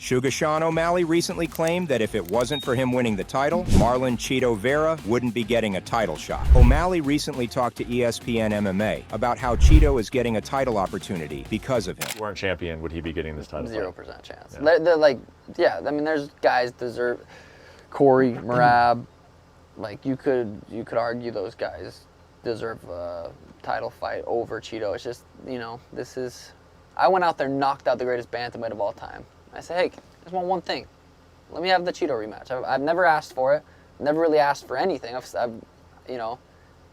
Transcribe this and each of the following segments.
Sugar Sean O'Malley recently claimed that if it wasn't for him winning the title, Marlon Chito Vera wouldn't be getting a title shot. O'Malley recently talked to ESPN MMA about how Chito is getting a title opportunity because of him. If he weren't champion, would he be getting this title? 0% chance. Yeah. They're like, yeah, I mean, there's guys deserve, Corey, Merab, like you could argue those guys deserve a title fight over Chito. It's just, you know, I went out there, knocked out the greatest bantamweight of all time. I said, hey, I just want one thing. Let me have the Chito rematch. I've never asked for it. Never really asked for anything. You know,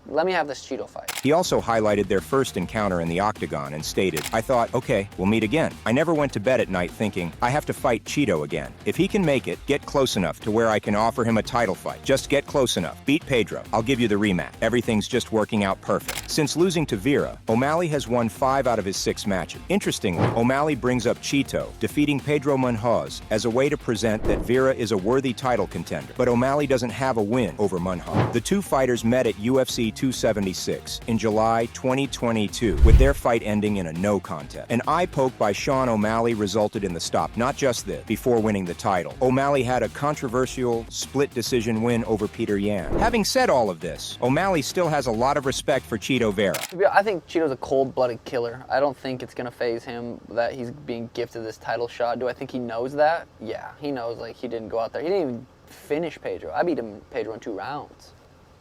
let me have this Chito fight. He also highlighted their first encounter in the octagon and stated, I thought, okay, we'll meet again. I never went to bed at night thinking, I have to fight Chito again. If he can make it, get close enough to where I can offer him a title fight. Just get close enough. Beat Pedro. I'll give you the rematch. Everything's just working out perfect. Since losing to Vera, O'Malley has won 5 out of his 6 matches. Interestingly, O'Malley brings up Chito, defeating Pedro Munhoz, as a way to present that Vera is a worthy title contender. But O'Malley doesn't have a win over Munhoz. The two fighters met at UFC 276 in July 2022, with their fight ending in a no contest. An eye poke by Sean O'Malley resulted in the stop. Not just this, before winning the title, O'Malley had a controversial split decision win over Peter Yan. Having said all of this, O'Malley still has a lot of respect for Chito Vera. I think Chito's a cold-blooded killer. I don't think it's going to faze him that he's being gifted this title shot. Do I think he knows that? Yeah, he knows, like, he didn't go out there. He didn't even finish Pedro. I beat Pedro in 2 rounds.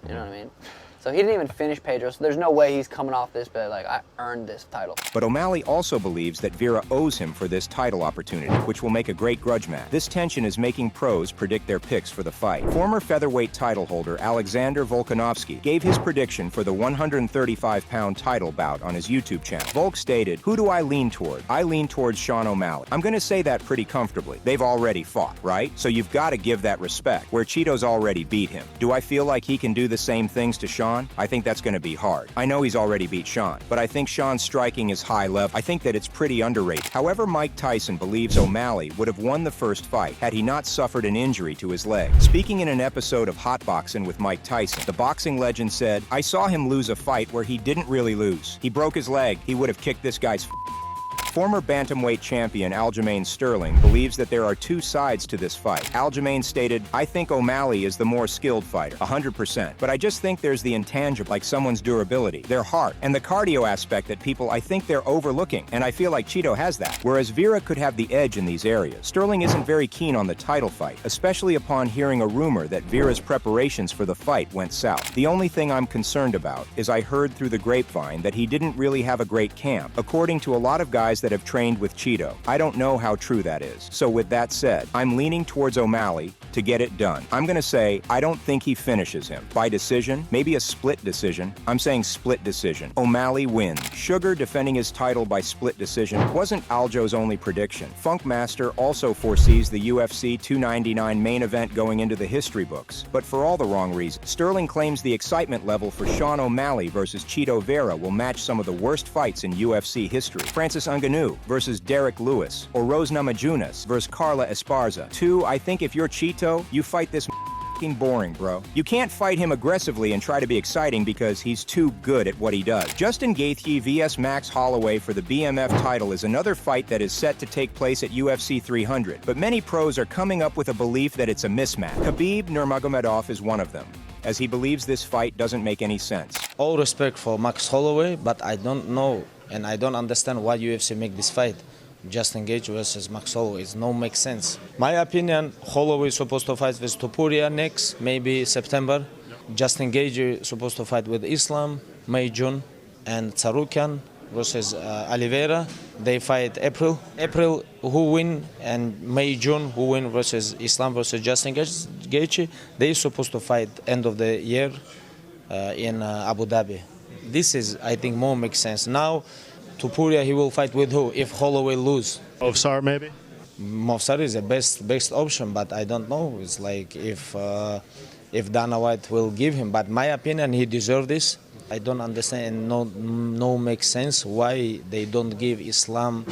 You know what I mean? So he didn't even finish Pedro, so there's no way he's coming off this, but like, I earned this title. But O'Malley also believes that Vera owes him for this title opportunity, which will make a great grudge match. This tension is making pros predict their picks for the fight. Former featherweight title holder Alexander Volkanovski gave his prediction for the 135-pound title bout on his YouTube channel. Volk stated, who do I lean toward? I lean towards Sean O'Malley. I'm gonna say that pretty comfortably. They've already fought, right? So you've got to give that respect, where Chito's already beat him. Do I feel like he can do the same things to Sean? I think that's going to be hard. I know he's already beat Sean, but I think Sean's striking is high level. I think that it's pretty underrated. However, Mike Tyson believes O'Malley would have won the first fight had he not suffered an injury to his leg. Speaking in an episode of Hot Boxing with Mike Tyson, the boxing legend said, I saw him lose a fight where he didn't really lose. He broke his leg. He would have kicked this guy's Former bantamweight champion Aljamain Sterling believes that there are 2 sides to this fight. Aljamain stated, I think O'Malley is the more skilled fighter, 100%, but I just think there's the intangible, like someone's durability, their heart, and the cardio aspect that people I think they're overlooking, and I feel like Chito has that. Whereas Vera could have the edge in these areas. Sterling isn't very keen on the title fight, especially upon hearing a rumor that Vera's preparations for the fight went south. The only thing I'm concerned about is I heard through the grapevine that he didn't really have a great camp, according to a lot of guys that have trained with Chito. I don't know how true that is. So with that said, I'm leaning towards O'Malley to get it done. I'm gonna say I don't think he finishes him. By decision, maybe a split decision. I'm saying split decision. O'Malley wins. Sugar defending his title by split decision wasn't Aljo's only prediction. Funkmaster also foresees the UFC 299 main event going into the history books, but for all the wrong reasons. Sterling claims the excitement level for Sean O'Malley versus Chito Vera will match some of the worst fights in UFC history. Francis Ngannou versus Derek Lewis, or Rose Namajunas versus Carla Esparza. 2, I think if you're Chito, you fight this boring, bro. You can't fight him aggressively and try to be exciting because he's too good at what he does. Justin Gaethje vs Max Holloway for the BMF title is another fight that is set to take place at UFC 300, but many pros are coming up with a belief that it's a mismatch. Khabib Nurmagomedov is one of them, as he believes this fight doesn't make any sense. All respect for Max Holloway, but I don't know and I don't understand why UFC make this fight. Justin Gaethje versus Max Holloway. It no make sense. My opinion, Holloway is supposed to fight with Topuria next, maybe September. Justin Gaethje is supposed to fight with Islam, May, June, and Tsarukian versus Oliveira. They fight April. April who win, and May, June who win versus Islam versus Justin Gaethje. They supposed to fight end of the year in Abu Dhabi. This is, I think, more makes sense. Now, Topuria, he will fight with who if Holloway lose? Movsar, maybe? Movsar is the best option, but I don't know. It's like if Dana White will give him. But my opinion, he deserves this. I don't understand and no makes sense why they don't give Islam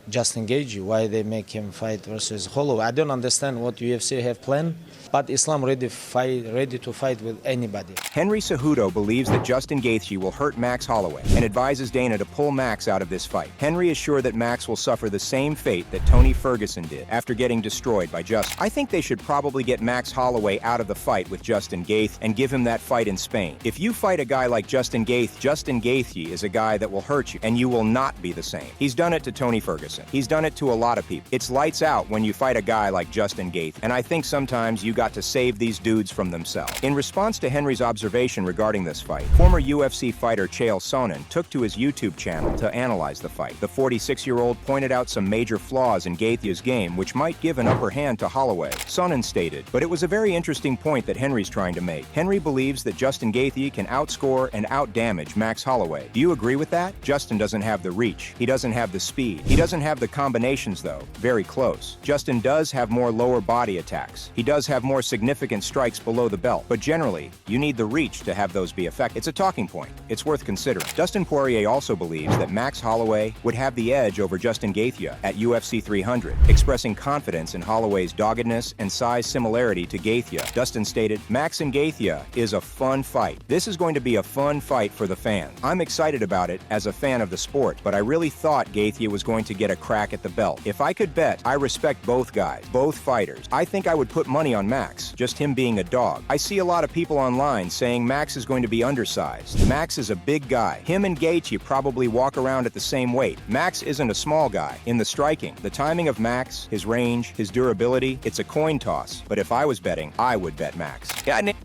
Justin Gaethje, why they make him fight versus Holloway. I don't understand what UFC have planned, but Islam ready to fight with anybody. Henry Cejudo believes that Justin Gaethje will hurt Max Holloway and advises Dana to pull Max out of this fight. Henry is sure that Max will suffer the same fate that Tony Ferguson did after getting destroyed by Justin. I think they should probably get Max Holloway out of the fight with Justin Gaethje and give him that fight in Spain. If you fight a guy like Justin Gaethje is a guy that will hurt you, and you will not be the same. He's done it to Tony Ferguson. He's done it to a lot of people. It's lights out when you fight a guy like Justin Gaethje, and I think sometimes you got to save these dudes from themselves. In response to Henry's observation regarding this fight, former UFC fighter Chael Sonnen took to his YouTube channel to analyze the fight. The 46-year-old pointed out some major flaws in Gaethje's game which might give an upper hand to Holloway. Sonnen stated, but it was a very interesting point that Henry's trying to make. Henry believes that Justin Gaethje can outscore and outdamage Max Holloway. Do you agree with that? Justin doesn't have the reach. He doesn't have the speed. He doesn't have the combinations, though. Very close. Justin does have more lower body attacks. He does have more significant strikes below the belt. But generally, you need the reach to have those be effective. It's a talking point. It's worth considering. Dustin Poirier also believes that Max Holloway would have the edge over Justin Gaethje at UFC 300, expressing confidence in Holloway's doggedness and size similarity to Gaethje. Dustin stated, Max and Gaethje is a fun fight. This is going to be a fun fight for the fans. I'm excited about it as a fan of the sport, but I really thought Gaethje was going to get a crack at the belt. If I could bet, I respect both guys, both fighters. I think I would put money on Max, just him being a dog. I see a lot of people online saying Max is going to be undersized. Max is a big guy. Him and Gaethje probably walk around at the same weight. Max isn't a small guy. In the striking, the timing of Max, his range, his durability, it's a coin toss. But if I was betting, I would bet Max.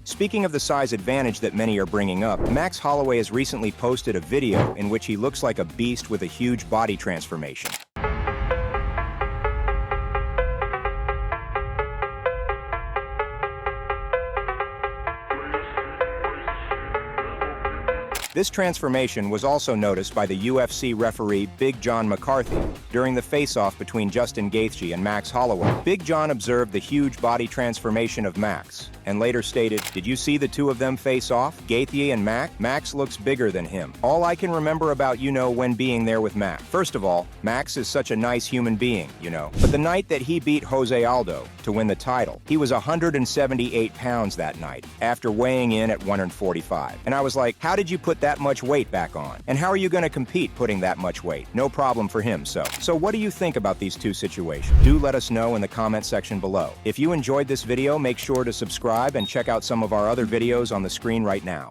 Speaking of the size advantage that many are bringing up, Max Holloway has recently posted a video in which he looks like a beast with a huge body transformation. This transformation was also noticed by the UFC referee Big John McCarthy during the face-off between Justin Gaethje and Max Holloway. Big John observed the huge body transformation of Max and later stated, did you see the two of them face off? Gaethje and Max? Max looks bigger than him. All I can remember about, when being there with Max. First of all, Max is such a nice human being, But the night that he beat Jose Aldo to win the title, he was 178 pounds that night after weighing in at 145. And I was like, how did you put that much weight back on? And how are you going to compete putting that much weight? No problem for him, so what do you think about these two situations? Do let us know in the comment section below. If you enjoyed this video, make sure to subscribe and check out some of our other videos on the screen right now.